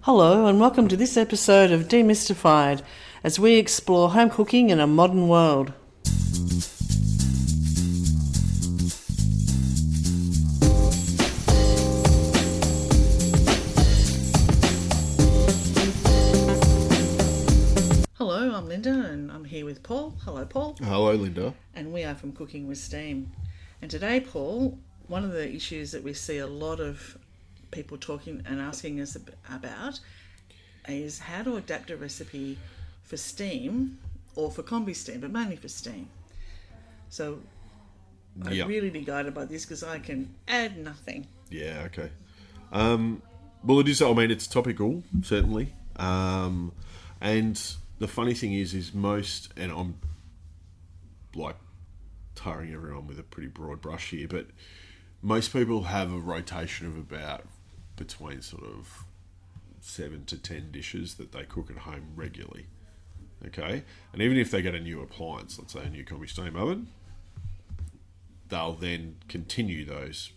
Hello and welcome to this episode of Demystified as we explore home cooking in a modern world. Hello, I'm Linda and I'm here with Paul. Hello, Paul. Hello, Linda. And we are from Cooking with Steam. And today, Paul, one of the issues that we see a lot of people talking and asking us about is how to adapt a recipe for steam or for Combi Steam, but mainly for steam. So I'd really be guided by this because I can add nothing. Yeah, okay. Well, it is, it's topical, certainly. And the funny thing is most, and I'm like tarring everyone with a pretty broad brush here, but most people have a rotation of about between sort of 7 to 10 dishes that they cook at home regularly. Okay? And even if they get a new appliance, let's say a new Combi Steam Oven, they'll then continue those,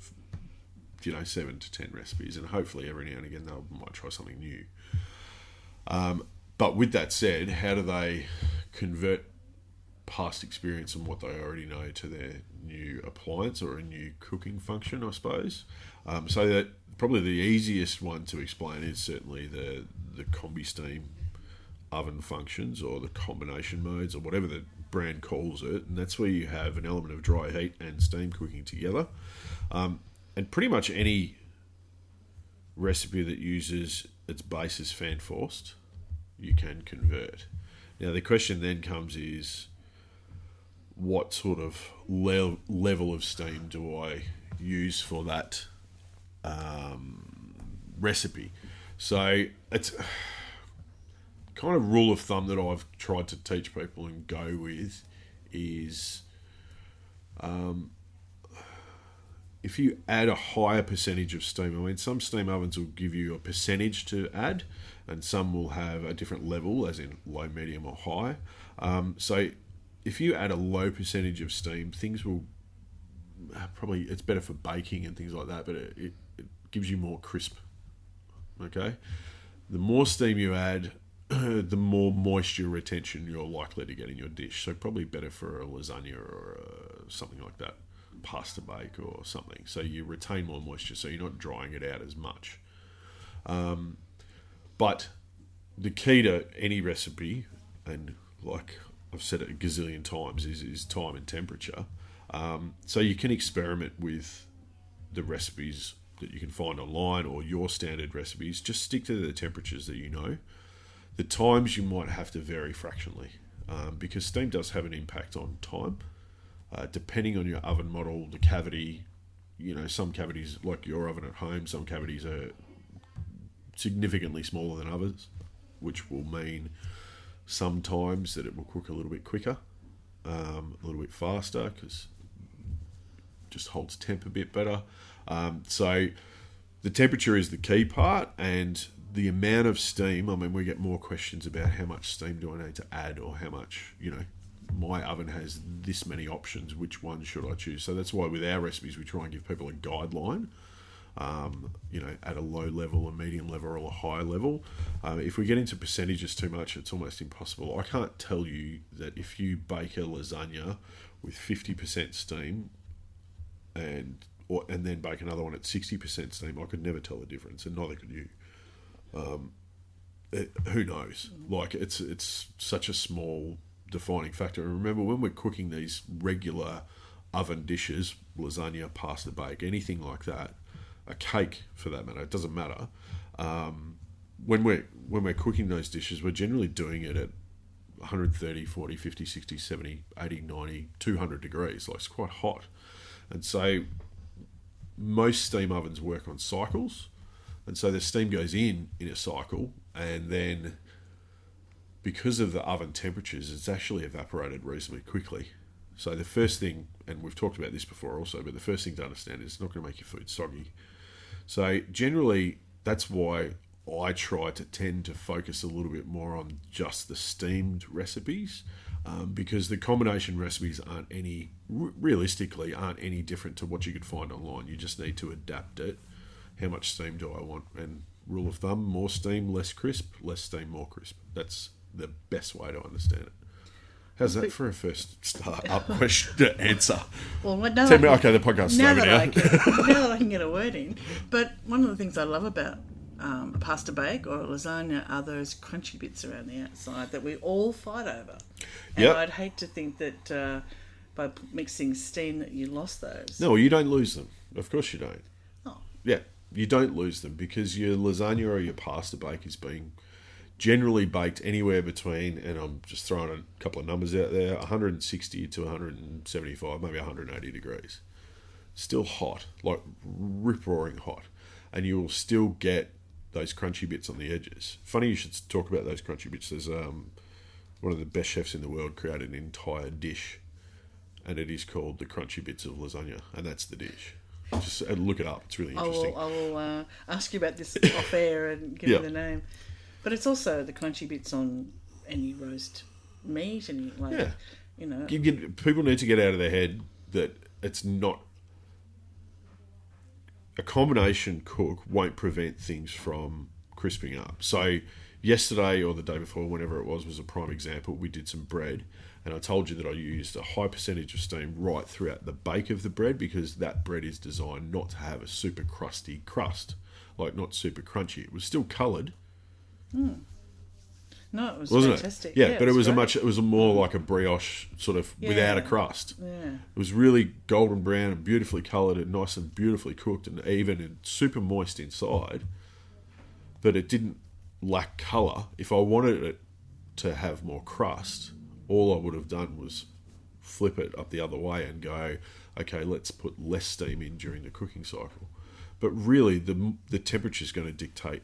7 to 10 recipes, and hopefully every now and again they might try something new. But with that said, how do they convert past experience and what they already know to their new appliance or a new cooking function, I suppose? So that probably the easiest one to explain is certainly the Combi Steam oven functions or the combination modes or whatever the brand calls it, and that's where you have an element of dry heat and steam cooking together. And pretty much any recipe that uses its base as fan forced, you can convert. Now the question then comes is, what sort of level of steam do I use for that recipe? So it's kind of rule of thumb that I've tried to teach people and go with is if you add a higher percentage of steam, some steam ovens will give you a percentage to add and some will have a different level, as in low, medium or high. So if you add a low percentage of steam, things will probably, it's better for baking and things like that, but it gives you more crisp. Okay? The more steam you add, the more moisture retention you're likely to get in your dish. So probably better for a lasagna or something like that, pasta bake or something. So you retain more moisture, so you're not drying it out as much. But the key to any recipe, and like I've said it a gazillion times, is time and temperature. So you can experiment with the recipes that you can find online or your standard recipes. Just stick to the temperatures that you know. The times you might have to vary fractionally because steam does have an impact on time. Depending on your oven model, the cavity, some cavities, like your oven at home, some cavities are significantly smaller than others, which will mean sometimes that it will cook a little bit quicker, a little bit faster, because it just holds temp a bit better. So the temperature is the key part, and the amount of steam. We get more questions about how much steam do I need to add, or how much, my oven has this many options, which one should I choose? So that's why with our recipes we try and give people a guideline, at a low level, a medium level, or a high level. If we get into percentages too much, it's almost impossible. I can't tell you that if you bake a lasagna with 50% steam and then bake another one at 60% steam, I could never tell the difference, and neither could you. Who knows? Like, it's such a small defining factor. And remember, when we're cooking these regular oven dishes, lasagna, pasta bake, anything like that, a cake for that matter, it doesn't matter. When we're cooking those dishes, we're generally doing it at 130, 40, 50, 60, 70, 80, 90, 200 degrees. Like, it's quite hot. And so most steam ovens work on cycles. And so the steam goes in a cycle, and then because of the oven temperatures, it's actually evaporated reasonably quickly. So the first thing, and we've talked about this before also, but the first thing to understand is it's not going to make your food soggy. So generally, that's why I try to tend to focus a little bit more on just the steamed recipes, because the combination recipes realistically aren't any different to what you could find online. You just need to adapt it. How much steam do I want? And rule of thumb: more steam, less crisp; less steam, more crisp. That's the best way to understand it. How's that for a first start-up question to answer? Well, the podcast's over now. Now that I can get a word in. But one of the things I love about a pasta bake or a lasagna are those crunchy bits around the outside that we all fight over. And I'd hate to think that by mixing steam that you lost those. No, you don't lose them. Of course you don't. Oh. Yeah, you don't lose them because your lasagna or your pasta bake is being generally baked anywhere between, and I'm just throwing a couple of numbers out there, 160 to 175, maybe 180 degrees. Still hot, like rip-roaring hot. And you will still get those crunchy bits on the edges. Funny you should talk about those crunchy bits. There's one of the best chefs in the world created an entire dish, and it is called the crunchy bits of lasagna, and that's the dish. Just look it up. It's really interesting. I will ask you about this off air and give you the name. But it's also the crunchy bits on any roast meat, and you know. People need to get out of their head that it's not a combination cook won't prevent things from crisping up. So yesterday or the day before, whenever it was a prime example. We did some bread, and I told you that I used a high percentage of steam right throughout the bake of the bread because that bread is designed not to have a super crusty crust, like not super crunchy. It was still coloured. No, it was Wasn't fantastic. It? Yeah, but it was more like a brioche sort of without a crust. Yeah. It was really golden brown and beautifully coloured and nice and beautifully cooked and even and super moist inside. But it didn't lack colour. If I wanted it to have more crust, all I would have done was flip it up the other way and go, okay, let's put less steam in during the cooking cycle. But really, the temperature is going to dictate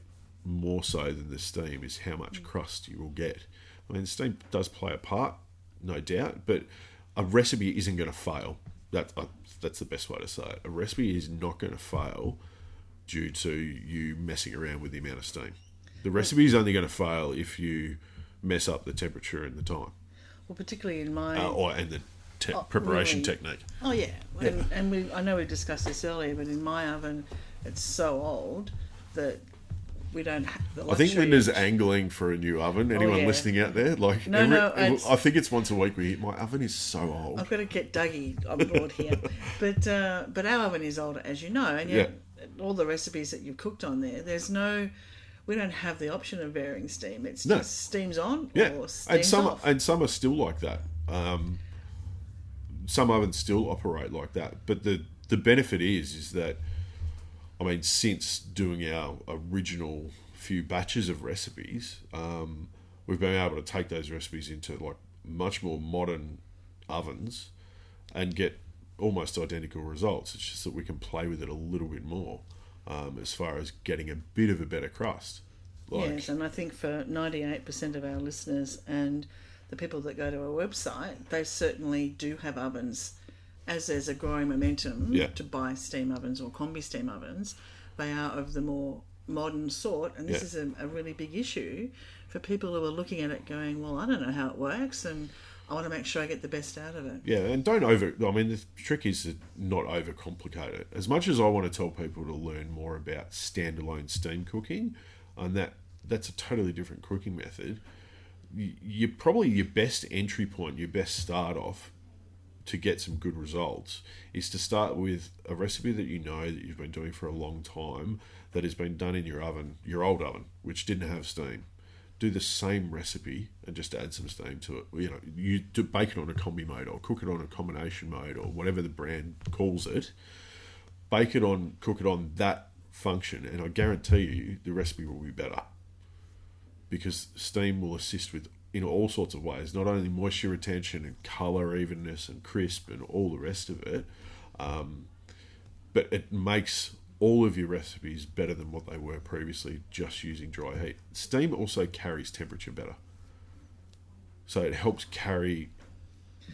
more so than the steam is how much crust you will get. I mean, steam does play a part, no doubt, but a recipe isn't going to fail. That's the best way to say it. A recipe is not going to fail due to you messing around with the amount of steam. The recipe is only going to fail if you mess up the temperature and the time. Well, particularly in my... and the preparation technique. Oh, yeah. And I know we discussed this earlier, but in my oven, it's so old that we don't have the luxury. I think Linda's angling for a new oven. Anyone listening out there? I think it's once a week we eat. My oven is so old. I've got to get Dougie on board here. But our oven is older, as you know, and yet all the recipes that you've cooked on there, we don't have the option of varying steam. It's just steam's on or steam's off. And some are still like that. Some ovens still operate like that. But the benefit is that, I mean, since doing our original few batches of recipes, we've been able to take those recipes into like much more modern ovens and get almost identical results. It's just that we can play with it a little bit more as far as getting a bit of a better crust. Yes, and I think for 98% of our listeners and the people that go to our website, they certainly do have ovens. As there's a growing momentum to buy steam ovens or Combi Steam Ovens, they are of the more modern sort, and this is a really big issue for people who are looking at it going, well, I don't know how it works, and I want to make sure I get the best out of it. Yeah, and the trick is to not overcomplicate it. As much as I want to tell people to learn more about standalone steam cooking, and that's a totally different cooking method, you're probably your best entry point, your best start off to get some good results is to start with a recipe that you know that you've been doing for a long time that has been done in your oven, your old oven, which didn't have steam. Do the same recipe and just add some steam to it. You know, you bake it on a combi mode or cook it on a combination mode or whatever the brand calls it. Cook it on that function, and I guarantee you the recipe will be better because steam will assist with in all sorts of ways, not only moisture retention and colour evenness and crisp and all the rest of it, but it makes all of your recipes better than what they were previously just using dry heat. Steam also carries temperature better. So it helps carry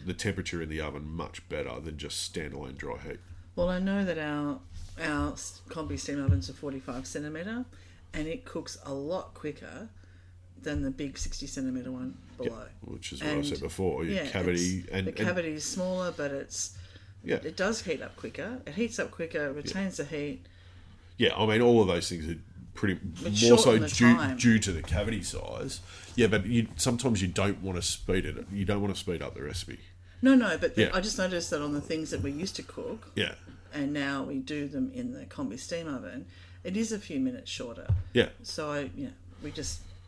the temperature in the oven much better than just standalone dry heat. Well, I know that our Combi Steam Ovens are 45 centimetre and it cooks a lot quicker than the big 60 centimetre one below. Which is what I said before. The cavity is smaller, but it does heat up quicker. It heats up quicker, retains the heat. Yeah, I mean, all of those things are pretty But more so shorten the time. due to the cavity size. Yeah, but sometimes you don't want to speed it. You don't want to speed up the recipe. No, but Yeah. I just noticed that on the things that we used to cook, Yeah, and now we do them in the Combi Steam Oven, it is a few minutes shorter. yeah, So,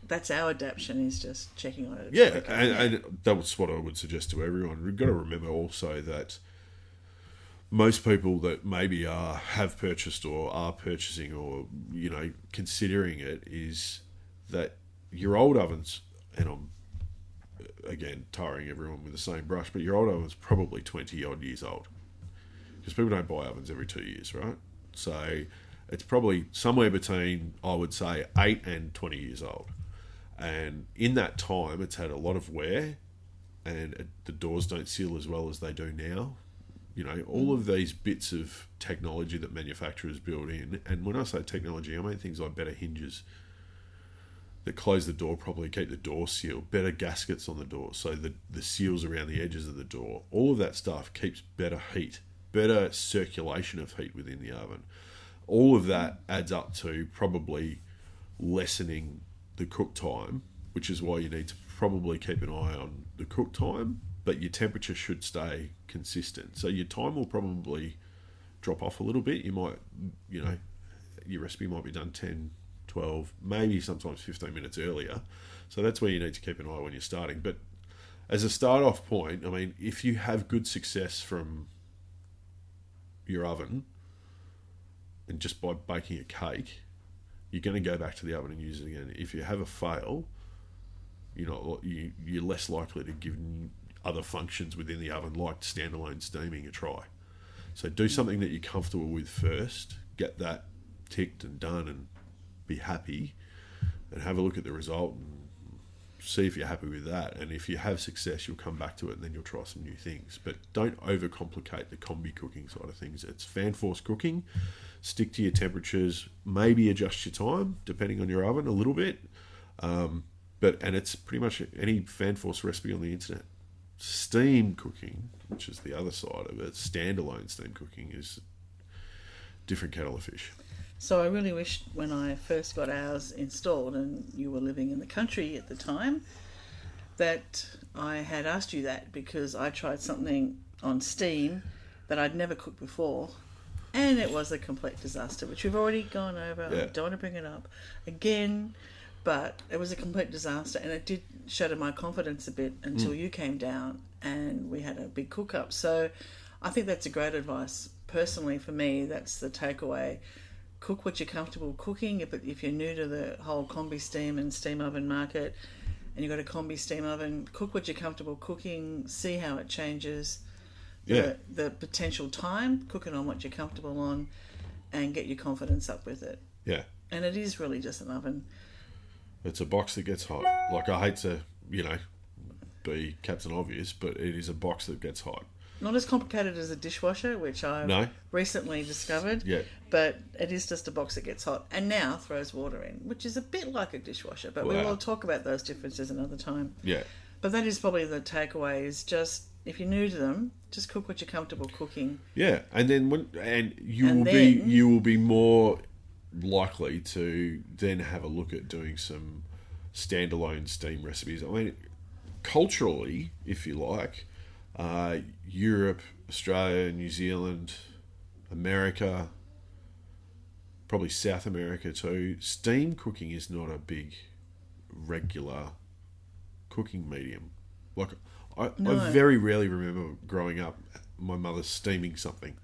that's our adaptation, is just checking on it. yeah. quicker. And that's what I would suggest to everyone. We've got to remember also that most people that maybe have purchased or are purchasing or considering it, is that your old ovens, and I'm again tarring everyone with the same brush, but your old oven's probably 20 odd years old, because people don't buy ovens every 2 years, right? So it's probably somewhere between, I would say, 8 and 20 years old, and in that time it's had a lot of wear, and the doors don't seal as well as they do now. All of these bits of technology that manufacturers build in, and when I say technology, I mean things like better hinges that close the door properly, keep the door sealed, better gaskets on the door, so the seals around the edges of the door. All of that stuff keeps better heat, better circulation of heat within the oven. All of that adds up to probably lessening the cook time, which is why you need to probably keep an eye on the cook time, but your temperature should stay consistent. So your time will probably drop off a little bit. You might, your recipe might be done 10, 12, maybe sometimes 15 minutes earlier. So that's where you need to keep an eye when you're starting. But as a start-off point, I mean, if you have good success from your oven, and just by baking a cake, you're going to go back to the oven and use it again. If you have a fail, you're less likely to give other functions within the oven, like standalone steaming, a try. So do something that you're comfortable with first, get that ticked and done, and be happy, and have a look at the result and see if you're happy with that. And if you have success, you'll come back to it, and then you'll try some new things. But don't overcomplicate the combi cooking side of things. It's fan force cooking. Stick to your temperatures, maybe adjust your time depending on your oven a little bit, and it's pretty much any fan force recipe on the internet. Steam cooking, which is the other side of it, standalone steam cooking, is a different kettle of fish. So I really wish when I first got ours installed, and you were living in the country at the time, that I had asked you that, because I tried something on steam that I'd never cooked before, and it was a complete disaster, which we've already gone over. Yeah. I don't want to bring it up again, but it was a complete disaster, and it did shatter my confidence a bit until you came down and we had a big cook-up. So I think that's a great advice. Personally, for me, that's the takeaway. Cook what you're comfortable cooking. If you're new to the whole Combi Steam and Steam Oven market, and you've got a Combi Steam Oven, cook what you're comfortable cooking, see how it changes. The potential time, cook it on what you're comfortable on, and get your confidence up with it. Yeah. And it is really just an oven. It's a box that gets hot. Like, I hate to, be Captain Obvious, but it is a box that gets hot. Not as complicated as a dishwasher, which I recently discovered. Yeah. But it is just a box that gets hot and now throws water in, which is a bit like a dishwasher. But we will talk about those differences another time. Yeah. But that is probably the takeaway, is just, if you're new to them, just cook what you're comfortable cooking. Yeah, and then you will be more likely to then have a look at doing some standalone steam recipes. I mean, culturally, if you like, Europe, Australia, New Zealand, America, probably South America too, steam cooking is not a big regular cooking medium. Like, I very rarely remember growing up my mother steaming something.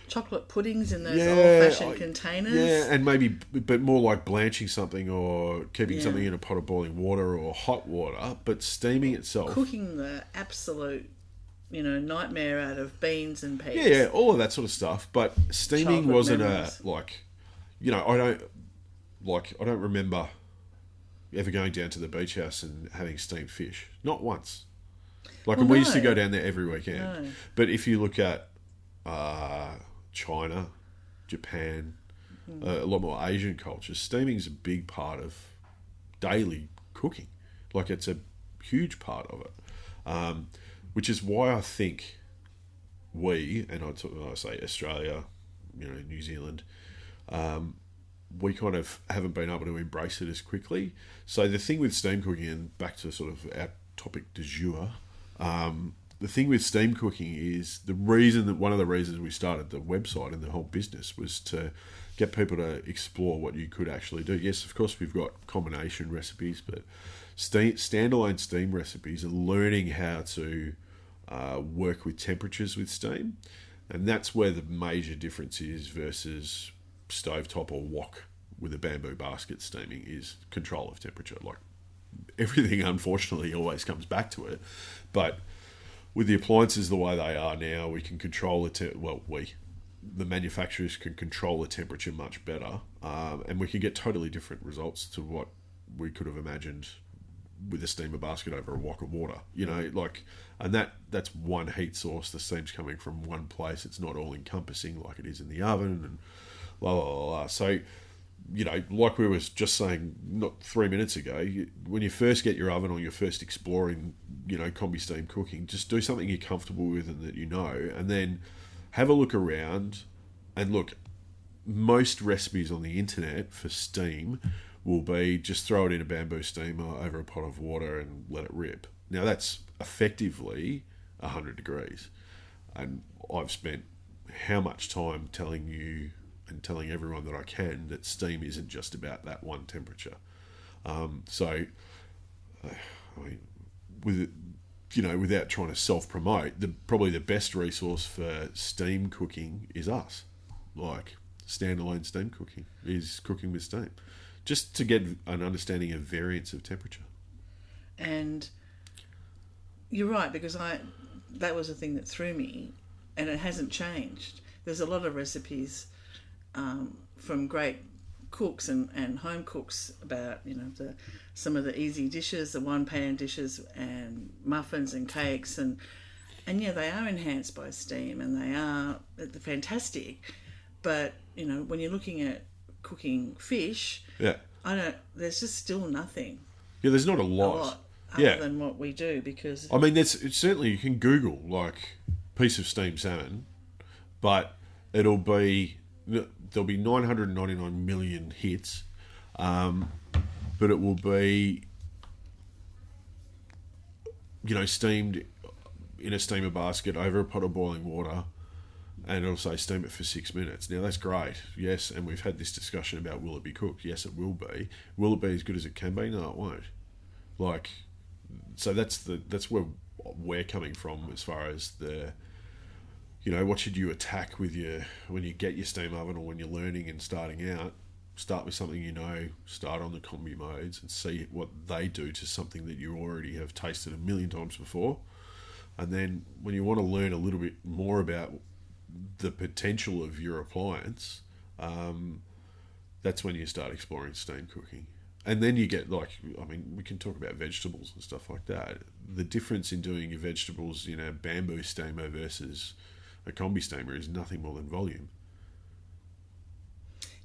Chocolate puddings in those old-fashioned containers. Yeah, and maybe, but more like blanching something or keeping something in a pot of boiling water or hot water, but steaming itself. Cooking the absolute, nightmare out of beans and peas. Yeah, all of that sort of stuff. But steaming Childhood wasn't memories. I don't remember ever going down to the beach house and having steamed fish. Not once. We used to go down there every weekend. No. But if you look at China, Japan, a lot more Asian cultures, steaming is a big part of daily cooking. Like, it's a huge part of it, which is why I think when I say Australia, New Zealand, we kind of haven't been able to embrace it as quickly. So the thing with steam cooking, and back to sort of our topic du jour, the thing with steam cooking is one of the reasons we started the website and the whole business was to get people to explore what you could actually do. Yes, of course, we've got combination recipes, but standalone steam recipes and learning how to work with temperatures with steam. And that's where the major difference is versus stovetop or wok with a bamboo basket steaming is control of temperature. Like everything, unfortunately, always comes back to it. But with the appliances the way they are now, we can control the manufacturers can control the temperature much better, and we can get totally different results to what we could have imagined with a steamer basket over a wok of water. And that's one heat source. The steam's coming from one place. It's not all encompassing like it is in the oven, and blah blah blah, blah. So, like we were just saying not 3 minutes ago, when you first get your oven or you're first exploring, combi steam cooking, just do something you're comfortable with and that and then have a look around and look. Most recipes on the internet for steam will be just throw it in a bamboo steamer over a pot of water and let it rip. Now that's effectively 100 degrees, and I've spent how much time telling you and telling everyone that I can that steam isn't just about that one temperature. Without trying to self-promote, probably the best resource for steam cooking is us. Like standalone steam cooking is cooking with steam, just to get an understanding of variance of temperature. And you're right, because that was the thing that threw me, and it hasn't changed. There's a lot of recipes from great cooks and home cooks about some of the easy dishes, the one pan dishes and muffins and cakes, and yeah, they are enhanced by steam and they're fantastic. But when you're looking at cooking fish, there's just still nothing. Yeah, there's not a lot other than what we do, because it's certainly, you can Google like piece of steamed salmon, but there'll be 999 million hits, but it will be steamed in a steamer basket over a pot of boiling water, and it'll say steam it for 6 minutes. Now that's great, yes, and we've had this discussion about will it be cooked? Yes, it will be. Will it be as good as it can be? No, it won't. So that's where we're coming from as far as the, what should you attack with when you get your steam oven, or when you're learning and starting out. Start with something start on the combi modes and see what they do to something that you already have tasted a million times before. And then when you want to learn a little bit more about the potential of your appliance, that's when you start exploring steam cooking. And then you get we can talk about vegetables and stuff like that. The difference in doing your vegetables in a bamboo steamer versus a combi steamer is nothing more than volume.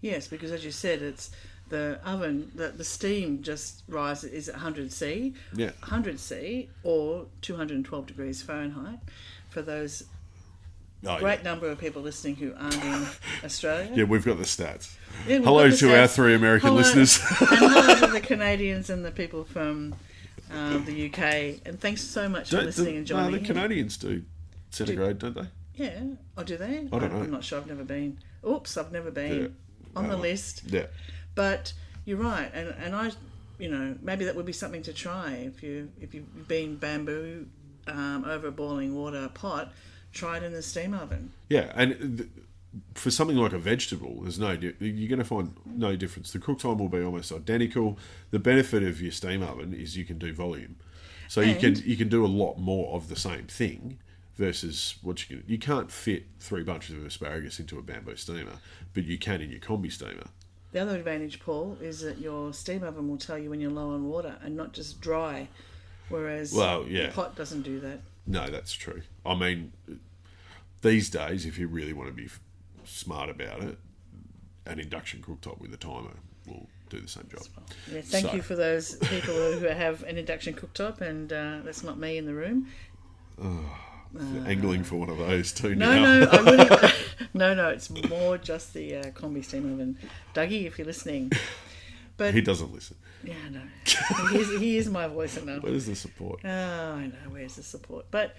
Yes, because as you said, it's the oven, the steam just rises, is 100 C? Yeah. 100 C or 212 degrees Fahrenheit for those great number of people listening who aren't in Australia. Yeah, we've got the stats. Yeah, hello to our 3 American listeners. And hello to the Canadians and the people from the UK. And thanks so much for listening and joining. No, the Canadians do centigrade, don't they? Yeah. Oh, do they? I don't know. I'm not sure. I've never been. Oops, I've never been. Yeah. On the list. Yeah. But you're right, and I, maybe that would be something to try if you've been bamboo over a boiling water pot. Try it in the steam oven. Yeah, and for something like a vegetable, you're going to find no difference. The cook time will be almost identical. The benefit of your steam oven is you can do volume, so you can do a lot more of the same thing. Versus you can't fit 3 bunches of asparagus into a bamboo steamer, but you can in your combi steamer. The other advantage, Paul, is that your steam oven will tell you when you're low on water and not just dry, whereas the pot doesn't do that. No, that's true. I mean, these days, if you really want to be smart about it, an induction cooktop with a timer will do the same job. Yeah, thank you for those people who have an induction cooktop, and that's not me in the room. angling for one of those too No, now. no, I wouldn't. No, it's more just the Combi Steam Oven. Dougie, if you're listening. But He doesn't listen. yeah, no. He hears my voice enough. Where's the support? Oh, I know, where's the support? But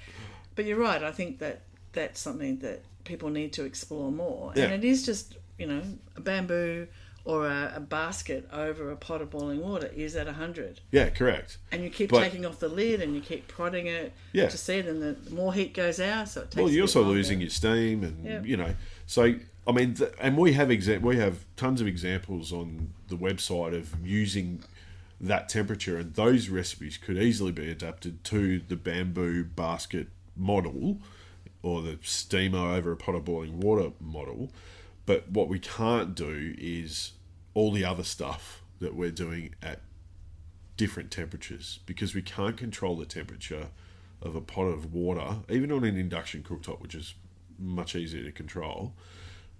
you're right, I think that's something that people need to explore more. Yeah. And it is just, a bamboo or a basket over a pot of boiling water is at 100. Yeah, correct. And you keep But- taking off the lid and you keep prodding it Yeah. to see it, and the more heat goes out, so it takes Well, a you're bit also longer. losing your steam, and Yeah. So I mean, and we have tons of examples on the website of using that temperature, and those recipes could easily be adapted to the bamboo basket model or the steamer over a pot of boiling water model. But what we can't do is all the other stuff that we're doing at different temperatures, because we can't control the temperature of a pot of water, even on an induction cooktop, which is much easier to control.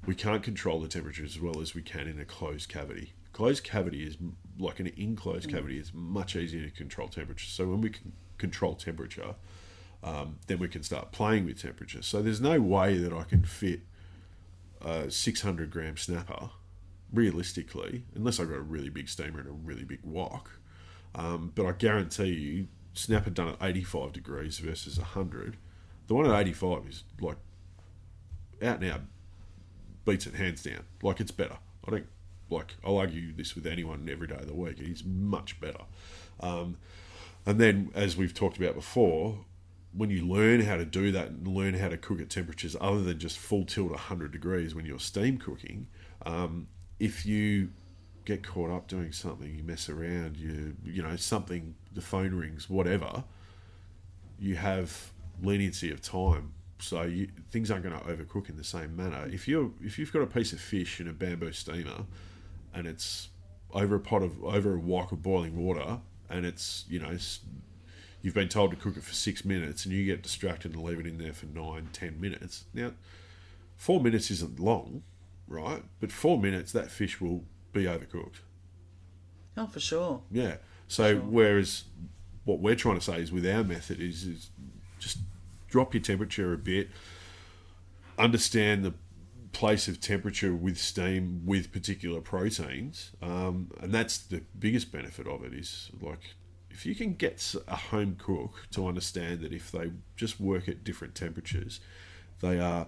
We can't control the temperature as well as we can in a closed cavity. Closed cavity is like an enclosed cavity is much easier to control temperature. So when we can control temperature, then we can start playing with temperature. So there's no way that I can fit a 600 gram snapper realistically, unless I've got a really big steamer and a really big wok. But I guarantee you, snapper done at 85 degrees versus 100, the one at 85 is like out and out, beats it hands down. Like, it's better. I'll argue this with anyone every day of the week. It's much better. And then, as we've talked about before, when you learn how to do that and learn how to cook at temperatures other than just full tilt 100 degrees when you're steam cooking, if you get caught up doing something, you mess around, something, the phone rings, whatever, you have leniency of time. So things aren't going to overcook in the same manner. If you've got a piece of fish in a bamboo steamer and it's over a wok of boiling water, and it's you've been told to cook it for 6 minutes, and you get distracted and leave it in there for 9-10 minutes. Now, 4 minutes isn't long, right? But 4 minutes, that fish will be overcooked. Oh, for sure. Yeah. So whereas what we're trying to say is, with our method is just drop your temperature a bit, understand the place of temperature with steam with particular proteins, and that's the biggest benefit of it. Is like, if you can get a home cook to understand that if they just work at different temperatures, they are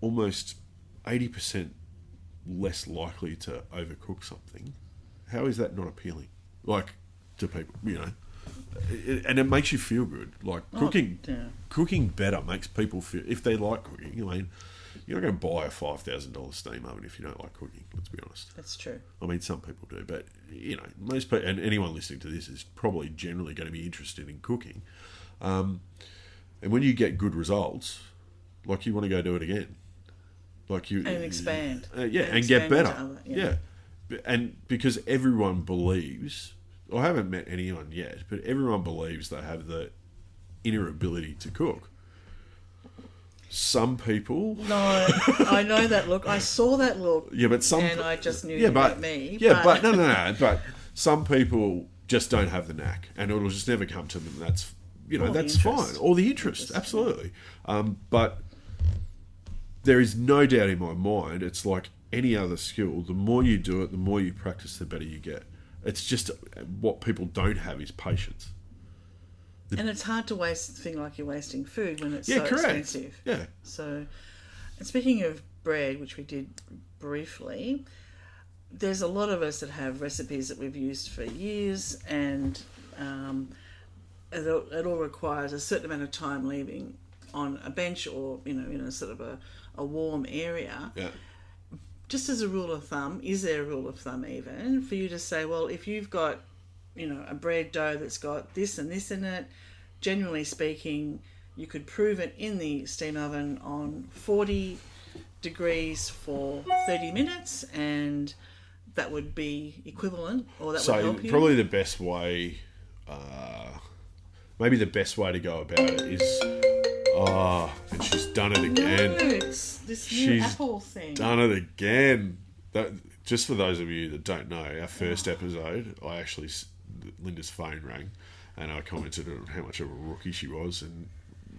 almost 80% less likely to overcook something. How is that not appealing? Like, to people, and it makes you feel good. Like, cooking better makes people feel, if they like cooking. I mean, you're not going to buy a $5,000 steam oven if you don't like cooking. Let's be honest. That's true. I mean, some people do, but most people, and anyone listening to this, is probably generally going to be interested in cooking. And when you get good results, like, you want to go do it again. And expand. And get better. And because everyone believes, I haven't met anyone yet, but everyone believes they have the inner ability to cook. Some people... No, I know that look. I saw that look. Yeah, but some... And I just knew you meant me. Yeah, but no. But some people just don't have the knack, and it'll just never come to them. That's, that's fine. Or the interest, absolutely. But there is no doubt in my mind, it's like any other skill. The more you do it, the more you practice, the better you get. It's just what people don't have is patience. And it's hard to waste a thing like you're wasting food when it's correct. Expensive. Yeah. So, and speaking of bread, which we did briefly, there's a lot of us that have recipes that we've used for years, and it all requires a certain amount of time leaving on a bench or, in a sort of a warm area. Yeah. Just as a rule of thumb, is there a rule of thumb even for you to say, well, if you've got, a bread dough that's got this and this in it, generally speaking, you could prove it in the steam oven on 40 degrees for 30 minutes, and that would be equivalent, or that would help you? So probably the best way, maybe the best way to go about it is, and she's done it again. No, it's this new Apple thing. Done it again. Just for those of you that don't know, our first episode, Linda's phone rang, and I commented on how much of a rookie she was, and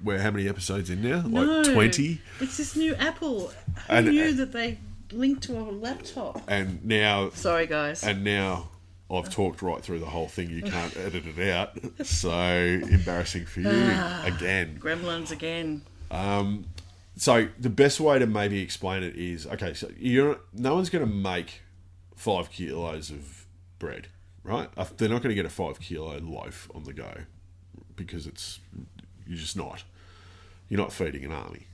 we're how many episodes in now? No, Like 20? It's this new Apple. Who And- knew that they linked to a laptop? And now... Sorry, guys. And now I've talked right through the whole thing. You can't edit it out. So embarrassing for you again. Gremlins again. So the best way to maybe explain it is, okay, so no one's going to make 5 kilos of bread, right? They're not going to get a 5 kilo loaf on the go because you're just not. You're not feeding an army.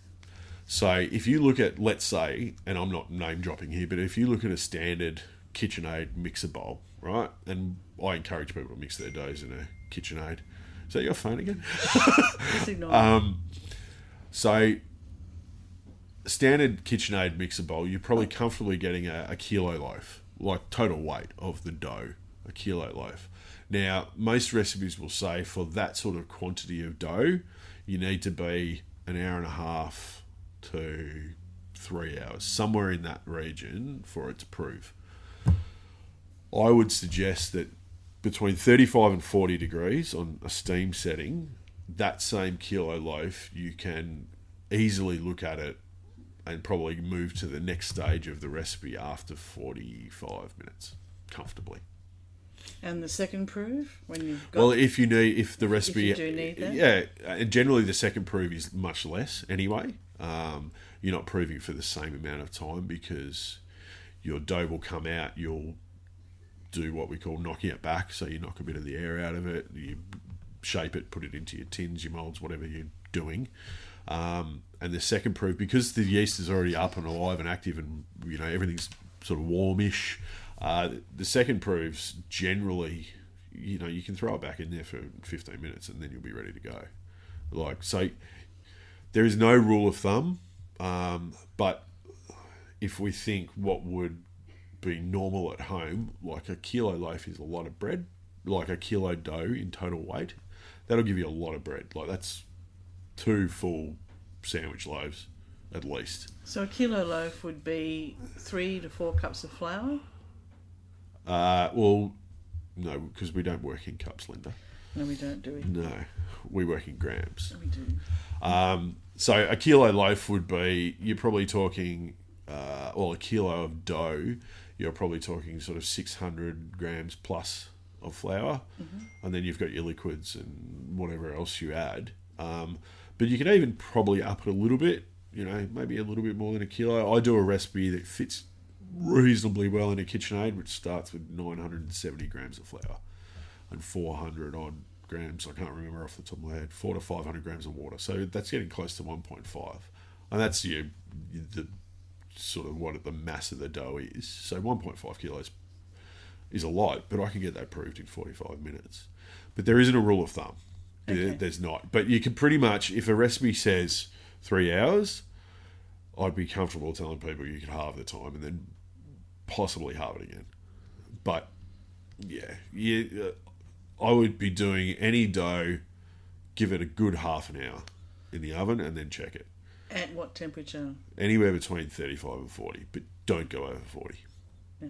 So if you look at, let's say, and I'm not name dropping here, but if you look at a standard KitchenAid mixer bowl, right? And I encourage people to mix their doughs in a KitchenAid. Is that your phone again? Just ignore it. So standard KitchenAid mixer bowl, you're probably comfortably getting a kilo loaf, like total weight of the dough, a kilo loaf. Now, most recipes will say for that sort of quantity of dough, you need to be an hour and a half to 3 hours, somewhere in that region for it to prove. I would suggest that between 35 and 40 degrees on a steam setting, that same kilo loaf, you can easily look at it and probably move to the next stage of the recipe after 45 minutes, comfortably. And the second proof, when you've got... Well, if the recipe... If you do need that? Yeah, and generally the second proof is much less anyway. You're not proving for the same amount of time because your dough will come out, you'll do what we call knocking it back, so you knock a bit of the air out of it, you shape it, put it into your tins, your moulds, whatever you're doing. And the second proof, because the yeast is already up and alive and active and everything's sort of warmish, the second proof's generally, you can throw it back in there for 15 minutes and then you'll be ready to go. So there is no rule of thumb, but if we think what would be normal at home, like a kilo loaf is a lot of bread, like a kilo dough in total weight, that'll give you a lot of bread. Like that's 2 full sandwich loaves at least. So a kilo loaf would be 3 to 4 cups of flour? Well, no, because we don't work in cups, Linda. No, we don't, do we? No, we work in grams. No, we do. So a kilo loaf would be, you're probably talking, a kilo of dough, you're probably talking sort of 600 grams plus of flour, and then you've got your liquids and whatever else you add. But you can even probably up it a little bit, maybe a little bit more than a kilo. I do a recipe that fits reasonably well in a KitchenAid, which starts with 970 grams of flour and 400 odd grams, I can't remember off the top of my head, 400 to 500 grams of water. So that's getting close to 1.5. And that's the sort of what the mass of the dough is. So 1.5 kilos is a lot, but I can get that proved in 45 minutes. But there isn't a rule of thumb. Okay. There's not. But you can pretty much, if a recipe says 3 hours, I'd be comfortable telling people you could halve the time and then possibly halve it again. But, I would be doing any dough, give it a good half an hour in the oven and then check it. At what temperature? Anywhere between 35 and 40, but don't go over 40. Yeah.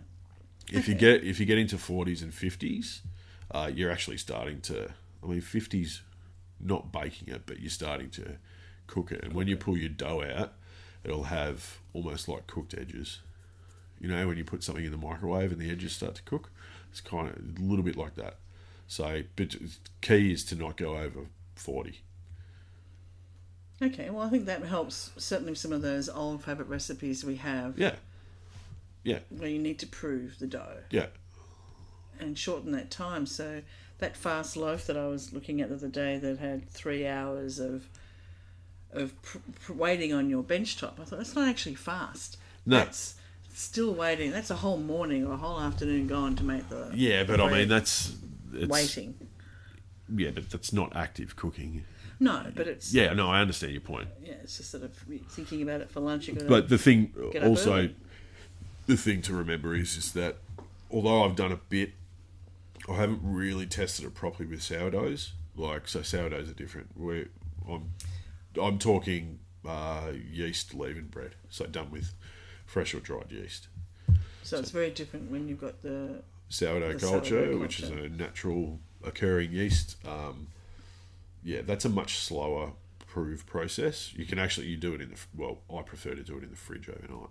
If you get into 40s and 50s, you're actually starting to, 50s, not baking it, but you're starting to cook it. And when you pull your dough out, it'll have almost like cooked edges. When you put something in the microwave and the edges start to cook, it's kind of a little bit like that. So, but the key is to not go over 40. Okay, well, I think that helps certainly some of those old favourite recipes we have. Yeah. Where you need to prove the dough. Yeah. And shorten that time. So that fast loaf that I was looking at the other day that had 3 hours of waiting on your benchtop, I thought, that's not actually fast. No. That's still waiting. That's a whole morning or a whole afternoon gone to make the... Yeah, but it's waiting. Yeah, but that's not active cooking. No, but it's... Yeah, no, I understand your point. Yeah, it's just sort of thinking about it for lunch. You've got to But the thing get up also, early. the thing to remember is that although I've done a bit, I haven't really tested it properly with sourdoughs. So sourdoughs are different. I'm talking yeast leavened bread, so done with fresh or dried yeast. So it's very different when you've got the sourdough sourdough culture, which is culture. a natural occurring yeast. That's a much slower prove process. You can actually do it I prefer to do it in the fridge overnight.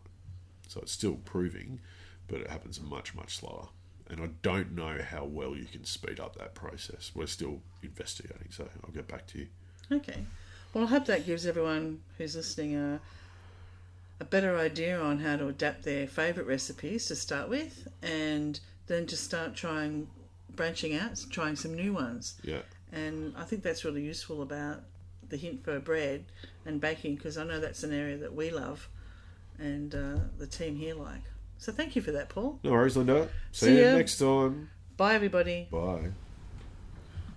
So it's still proving, but it happens much, much slower. And I don't know how well you can speed up that process. We're still investigating, so I'll get back to you. Okay. Well, I hope that gives everyone who's listening a better idea on how to adapt their favourite recipes to start with, and then to start branching out, trying some new ones. Yeah. And I think that's really useful about the hint for bread and baking, because I know that's an area that we love and the team here like. So thank you for that, Paul. No worries, Linda. See you next time. Bye, everybody. Bye.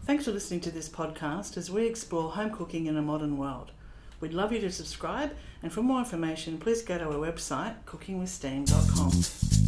Thanks for listening to this podcast as we explore home cooking in a modern world. We'd love you to subscribe, and for more information, please go to our website, cookingwithsteam.com.